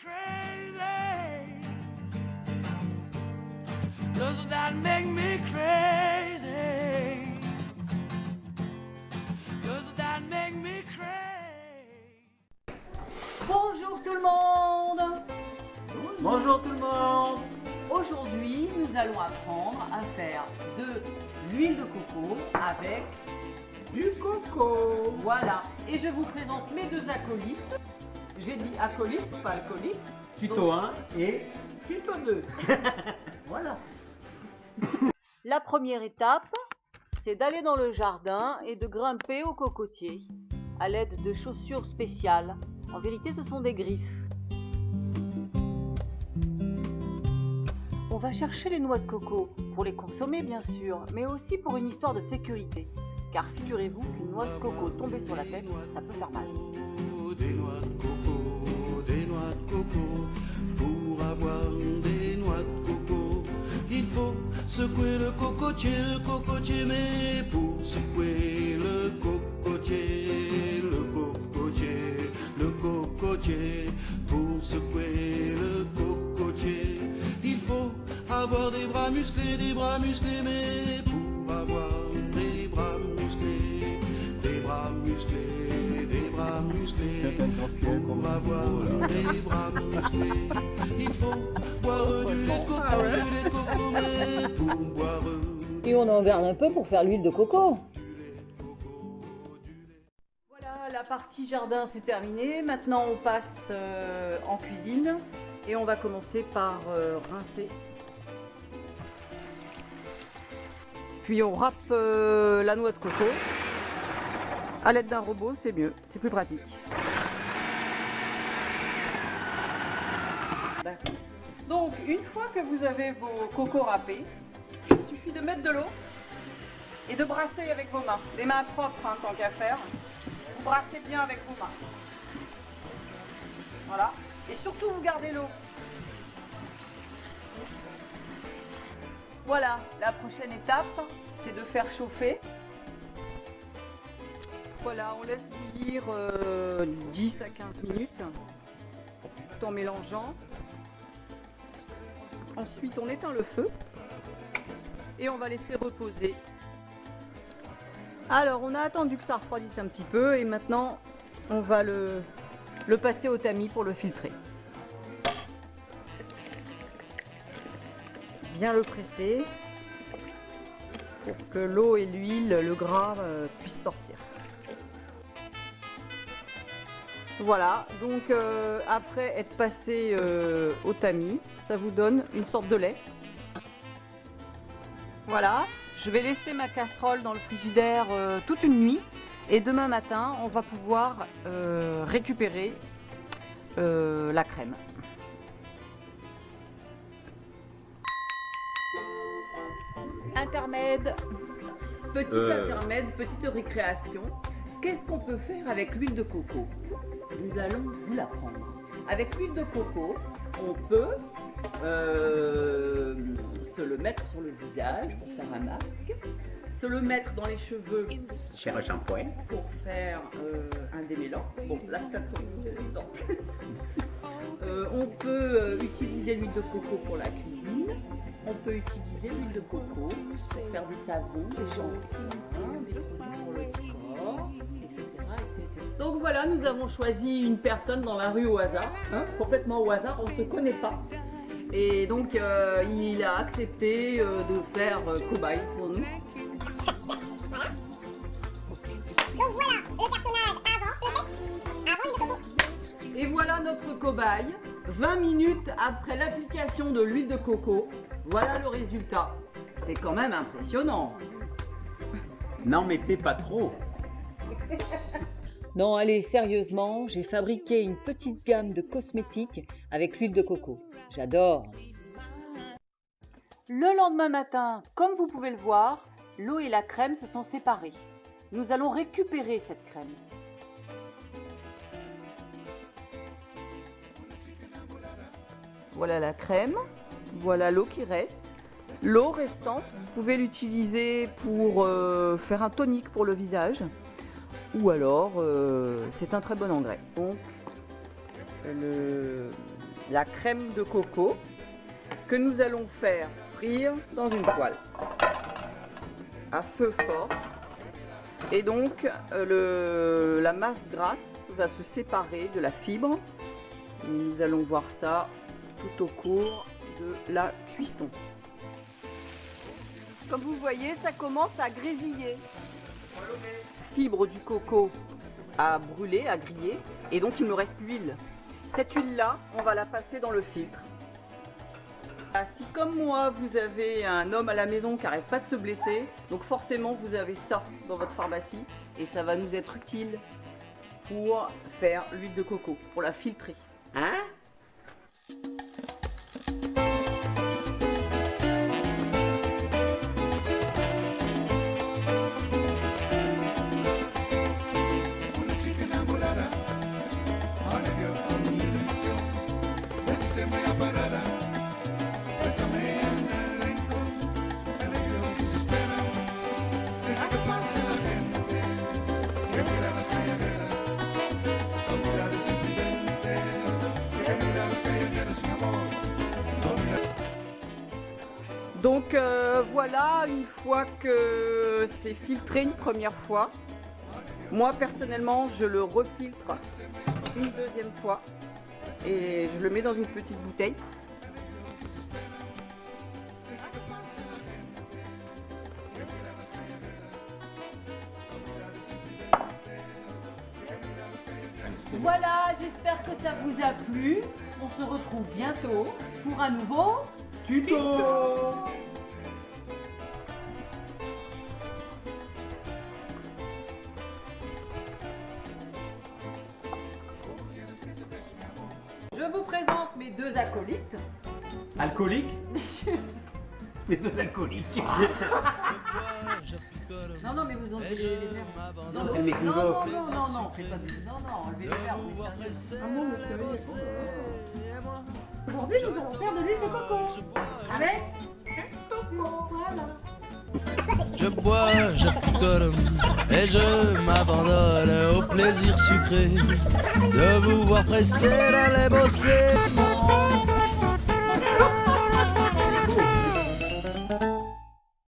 crazy? Doesn't that make me crazy? Doesn't that make me crazy? Bonjour tout le monde! Bonjour tout le monde! Aujourd'hui, nous allons apprendre à faire de l'huile de coco avec Du coco! voilà. Et je vous présente mes deux acolytes. J'ai dit acolyte, pas alcoolique. Tuto 1 et tuto 2. Voilà. La première étape, c'est d'aller dans le jardin et de grimper au cocotier à l'aide de chaussures spéciales. En vérité, ce sont des griffes. On va chercher les noix de coco pour les consommer bien sûr, mais aussi pour une histoire de sécurité. Car figurez-vous qu'une noix de coco tombée sur la tête, ça peut faire mal. Des noix de coco, pour avoir des noix de coco, il faut secouer le cocotier, mais pour secouer le cocotier, pour secouer le cocotier, il faut avoir des bras musclés, mais pour avoir des bras musclés, pour avoir des bras musclés, il faut boire du lait de coco, mais pour boire Et on en garde un peu pour faire l'huile de coco. Voilà, la partie jardin c'est terminé. Maintenant on passe en cuisine et on va commencer par rincer. Puis on râpe la noix de coco. À l'aide d'un robot, c'est mieux, c'est plus pratique. D'accord. Donc, une fois que vous avez vos cocos râpés, il suffit de mettre de l'eau et de brasser avec vos mains. Des mains propres, hein, tant qu'à faire. Vous brassez bien avec vos mains. Voilà. Et surtout, vous gardez l'eau. Voilà, la prochaine étape, c'est de faire chauffer. Voilà, on laisse bouillir 10 à 15 minutes tout en mélangeant. Ensuite, on éteint le feu et on va laisser reposer. Alors, on a attendu que ça refroidisse un petit peu et maintenant, on va le passer au tamis pour le filtrer. Bien le presser pour que l'eau et l'huile, le gras puissent sortir. Voilà, donc après être passé au tamis, ça vous donne une sorte de lait. Voilà, je vais laisser ma casserole dans le frigidaire toute une nuit et demain matin, on va pouvoir récupérer la crème. Intermède, petite récréation. Qu'est-ce qu'on peut faire avec l'huile de coco? Nous allons vous l'apprendre. Avec l'huile de coco, on peut se le mettre sur le visage pour faire un masque, se le mettre dans les cheveux Cher shampoing. pour faire un démêlant. Bon, là c'est un trop exemple. On peut utiliser l'huile de coco pour la cuisine. On peut utiliser l'huile de coco pour faire des savons, des shampoings, des produits pour le corps, etc., etc. Donc voilà, nous avons choisi une personne dans la rue au hasard, hein, complètement au hasard, on ne se connaît pas. Et donc il a accepté de faire cobaye pour nous. Donc voilà le personnage avant l'huile de coco. Et voilà notre cobaye. 20 minutes après l'application de l'huile de coco, voilà le résultat. C'est quand même impressionnant. N'en mettez pas trop. Non, allez, sérieusement, j'ai fabriqué une petite gamme de cosmétiques avec l'huile de coco. J'adore. Le lendemain matin, comme vous pouvez le voir, l'eau et la crème se sont séparées. Nous allons récupérer cette crème. Voilà la crème, voilà l'eau qui reste. L'eau restante, vous pouvez l'utiliser pour faire un tonique pour le visage ou alors c'est un très bon engrais. Donc la crème de coco que nous allons faire frire dans une poêle à feu fort. Et donc la masse grasse va se séparer de la fibre. Nous allons voir ça tout au cours de la cuisson. Comme vous voyez, ça commence à grésiller. La fibre du coco a brûlé, a grillé, et donc il me reste l'huile. Cette huile-là, on va la passer dans le filtre. Si comme moi, vous avez un homme à la maison qui n'arrête pas de se blesser, donc forcément vous avez ça dans votre pharmacie, et ça va nous être utile pour faire l'huile de coco, pour la filtrer. Hein? Donc voilà, une fois que c'est filtré une première fois, moi personnellement je le refiltre une deuxième fois et je le mets dans une petite bouteille. Voilà, j'espère que ça vous a plu. On se retrouve bientôt pour un nouveau Tuto! Je vous présente mes deux acolytes. Alcoolique? Les deux alcooliques. Non, non, mais vous enlevez les verres. Non, c'est le mec Non, nouveau. non, non, non, non, faites pas de... Non, non, enlevez les verres, mais sérieux. Ah non, mais sérieux. Aujourd'hui, nous allons faire de l'huile de coco. Avec du coco, voilà. Je bois, je picole et je m'abandonne au plaisir sucré de vous voir presser d'aller bosser.